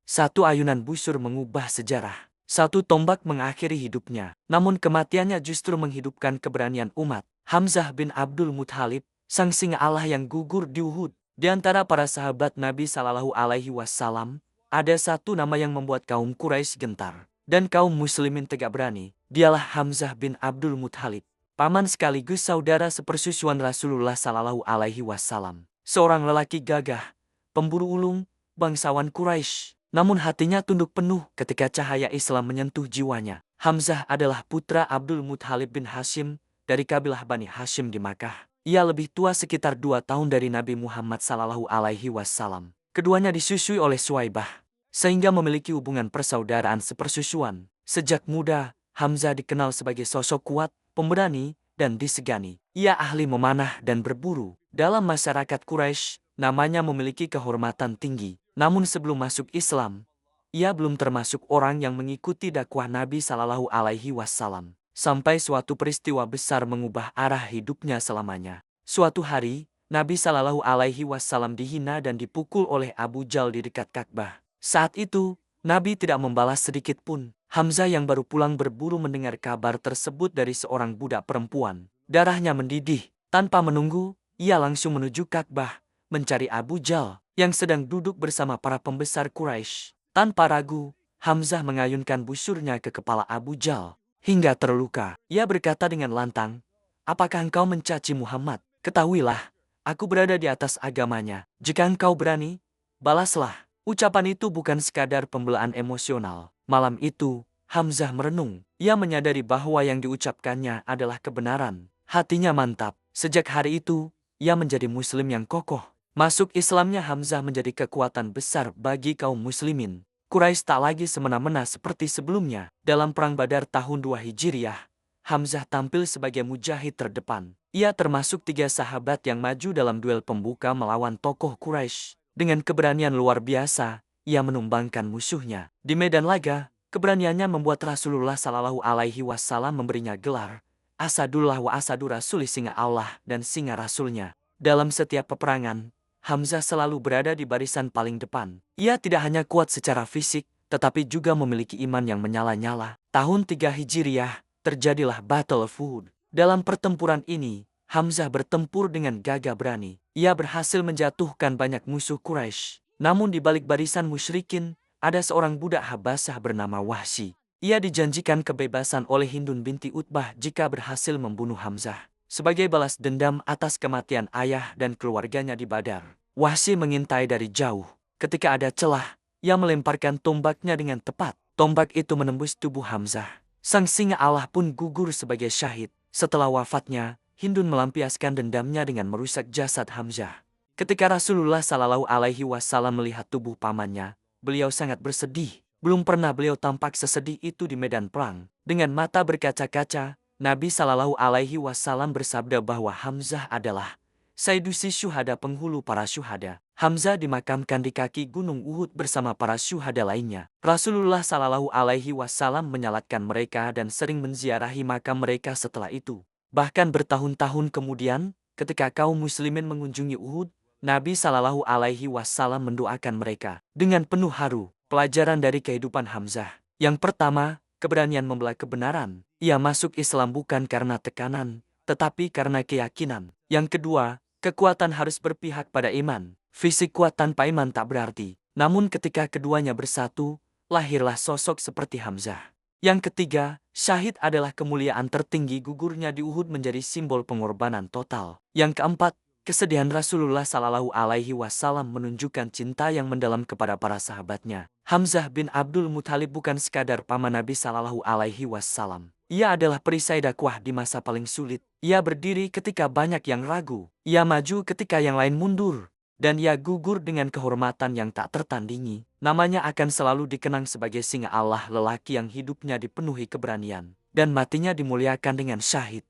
Satu ayunan busur mengubah sejarah. Satu tombak mengakhiri hidupnya. Namun kematiannya justru menghidupkan keberanian umat. Hamzah bin Abdul Muthalib, sang singa Allah yang gugur di Uhud. Di antara para sahabat Nabi Shallallahu Alaihi Wasallam, ada satu nama yang membuat kaum Quraisy gentar dan kaum muslimin tegak berani. Dialah Hamzah bin Abdul Muthalib, paman sekaligus saudara sepersusuan Rasulullah Shallallahu Alaihi Wasallam. Seorang lelaki gagah, pemburu ulung, bangsawan Quraisy. Namun hatinya tunduk penuh ketika cahaya Islam menyentuh jiwanya. Hamzah adalah putra Abdul Muthalib bin Hashim dari kabilah Bani Hashim di Makkah. Ia lebih tua sekitar 2 tahun dari Nabi Muhammad Sallallahu Alaihi Wasallam. Keduanya disusui oleh Suwaibah, sehingga memiliki hubungan persaudaraan sepersusuan. Sejak muda, Hamzah dikenal sebagai sosok kuat, pemberani, dan disegani. Ia ahli memanah dan berburu. Dalam masyarakat Quraisy, namanya memiliki kehormatan tinggi. Namun sebelum masuk Islam, ia belum termasuk orang yang mengikuti dakwah Nabi Sallallahu Alaihi Wasallam. Sampai suatu peristiwa besar mengubah arah hidupnya selamanya. Suatu hari, Nabi Sallallahu Alaihi Wasallam dihina dan dipukul oleh Abu Jal di dekat Ka'bah. Saat itu, Nabi tidak membalas sedikit pun. Hamzah yang baru pulang berburu mendengar kabar tersebut dari seorang budak perempuan. Darahnya mendidih. Tanpa menunggu, ia langsung menuju Ka'bah, mencari Abu Jal yang sedang duduk bersama para pembesar Quraisy. Tanpa ragu, Hamzah mengayunkan busurnya ke kepala Abu Jal hingga terluka. Ia berkata dengan lantang, "Apakah engkau mencaci Muhammad? Ketahuilah, aku berada di atas agamanya. Jika engkau berani, balaslah." Ucapan itu bukan sekadar pembelaan emosional. Malam itu, Hamzah merenung. Ia menyadari bahwa yang diucapkannya adalah kebenaran. Hatinya mantap. Sejak hari itu, ia menjadi muslim yang kokoh. Masuk Islamnya Hamzah menjadi kekuatan besar bagi kaum muslimin. Quraisy tak lagi semena-mena seperti sebelumnya. Dalam Perang Badar tahun 2 Hijriah, Hamzah tampil sebagai mujahid terdepan. Ia termasuk 3 sahabat yang maju dalam duel pembuka melawan tokoh Quraisy. Dengan keberanian luar biasa, ia menumbangkan musuhnya. Di medan laga, keberaniannya membuat Rasulullah Sallallahu Alaihi Wasallam memberinya gelar Asadullah wa Asadu Rasuli, singa Allah dan singa Rasulnya. Dalam setiap peperangan, Hamzah selalu berada di barisan paling depan. Ia tidak hanya kuat secara fisik, tetapi juga memiliki iman yang menyala-nyala. Tahun 3 Hijriah, terjadilah Battle of Uhud. Dalam pertempuran ini, Hamzah bertempur dengan gagah berani. Ia berhasil menjatuhkan banyak musuh Quraisy. Namun di balik barisan musyrikin, ada seorang budak Habasah bernama Wahsy. Ia dijanjikan kebebasan oleh Hindun binti Utbah jika berhasil membunuh Hamzah. Sebagai balas dendam atas kematian ayah dan keluarganya di Badar, Wahsy mengintai dari jauh. Ketika ada celah, ia melemparkan tombaknya dengan tepat. Tombak itu menembus tubuh Hamzah. Sang singa Allah pun gugur sebagai syahid. Setelah wafatnya, Hindun melampiaskan dendamnya dengan merusak jasad Hamzah. Ketika Rasulullah Sallallahu Alaihi Wasallam melihat tubuh pamannya, beliau sangat bersedih. Belum pernah beliau tampak sesedih itu di medan perang. Dengan mata berkaca-kaca, Nabi Sallallahu Alaihi Wasallam bersabda bahwa Hamzah adalah Sayyidusi Syuhada, penghulu para syuhada. Hamzah dimakamkan di kaki gunung Uhud bersama para syuhada lainnya. Rasulullah Sallallahu Alaihi Wasallam menyalatkan mereka dan sering menziarahi makam mereka setelah itu. Bahkan bertahun-tahun kemudian, ketika kaum muslimin mengunjungi Uhud, Nabi Sallallahu Alaihi Wasallam mendoakan mereka dengan penuh haru. Pelajaran dari kehidupan Hamzah. Yang pertama, keberanian membela kebenaran. Ia masuk Islam bukan karena tekanan, tetapi karena keyakinan. Yang kedua, kekuatan harus berpihak pada iman. Fisik kuat tanpa iman tak berarti. Namun ketika keduanya bersatu, lahirlah sosok seperti Hamzah. Yang ketiga, syahid adalah kemuliaan tertinggi. Gugurnya di Uhud menjadi simbol pengorbanan total. Yang keempat, kesedihan Rasulullah Sallallahu Alaihi Wasallam menunjukkan cinta yang mendalam kepada para sahabatnya. Hamzah bin Abdul Muthalib bukan sekadar paman Nabi Sallallahu Alaihi Wasallam. Ia adalah perisai dakwah di masa paling sulit. Ia berdiri ketika banyak yang ragu. Ia maju ketika yang lain mundur. Dan ia gugur dengan kehormatan yang tak tertandingi. Namanya akan selalu dikenang sebagai singa Allah, lelaki yang hidupnya dipenuhi keberanian dan matinya dimuliakan dengan syahid.